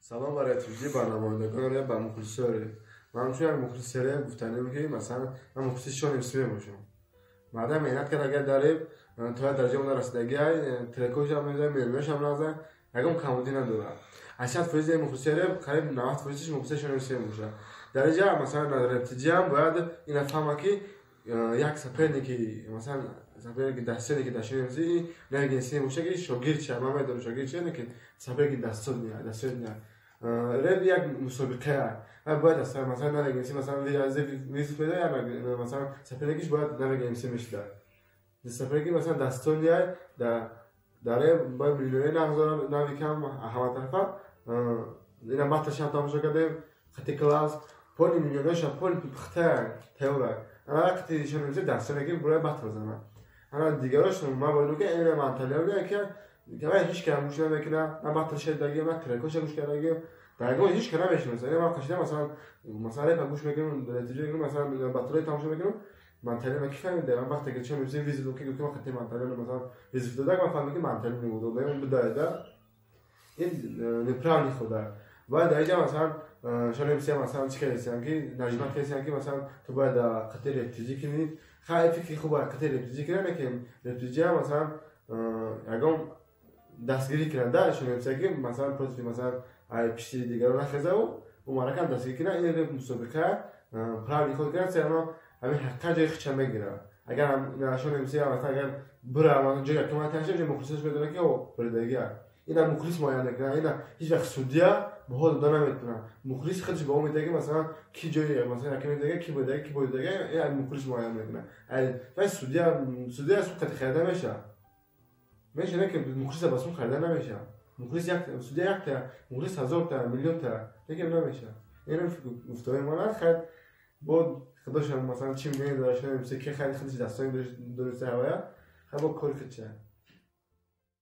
سلام برای توجیه برنامه‌نگاران با مخلص‌ها. من چون مخلص‌ها گفتنه میگم مثلا من مخلص شون نمی‌سوی باشم. مادام مهنت کرد اگر داره تا درجه اون رسیدگی ترکوش هم می‌ذاره میلمش هم لازم اگم کمودی نداره. 80% مخلص‌ها قریب 90% مخلص شون نمی‌سوی باشه. درجه مثلا در ابتدایی هم باید این فهمه که یک سپری که مثلا سپری که دسته که داشته می‌سی نگهسی باشه که شاگرد چه ما می‌دونیم شاگرد چه نه که سپری که دسته میاد رد یک مسابقه باید مثلا نگهسی مثلا ویز پیدا یا مثلا سپریش باید نگهسی میشه سپری که مثلا دسته میاد داره باید میلیونی نگذار نمی‌کنم همه طرفا اینا باتش هم تماشا کردیم خطی کلاس پول میلیونش پول بخته تئوره انا وقتی شون میشه دسته میگیم برای بات بزنم انا دیگراش ما باید که این منطقه که من هیچ کاری مشکل نمیکنه من باتش دیگه من ترکوش گوش کردم دیگه هیچ کاری نمیشه مثلا من کشیدم مثلا گوش میگم نتیجه میگم مثلا باتری تماشا میکنم منطقه من کیفم میده من وقتی که چه میشه ویزیت که گفتم خطی منطقه مثلا ویزیت دادم من فهمیدم که منطقه میمونه اون بدايه این نپرانی خوده باید اینجا مثلا شاید میشه مثلا چی کردیم که نجمت کسی که مثلا تو باید قطعه ابتدایی کنی خیلی فکری خوبه قطعه ابتدایی کنه که ابتدایی مثلا اگه دستگیری کننده شون میشه که مثلا پروتوتیپ مثلا پیشی دیگر رو نخزه و مرکم دستگیری کنه این مسابقه پرانی خود کنه سرما همین حقیقت جای خچم بگیره اگر هم شون میشه مثلا اگر بره مثلا جای کمات تنشه مخصوصش بدونه که او بردگیه اینا مخلص معین نکنه اینا هیچ وقت سودیا به حال دادن نمیتونه مخلص خودش به امید که مثلا کی جایی مثلا کی میگه کی بوده این مخلص معین میکنه ولی سودیا سوقت خریده میشه نه که مخلص بس اون خریده نمیشه مخلص یک سودیا یک تا مخلص 1000 تا میلیون تا دیگه نمیشه اینو گفتم ما خرید بود خداش مثلا چی میگه داشته میشه که خرید خودش دستای درست هوایا خب کل کچه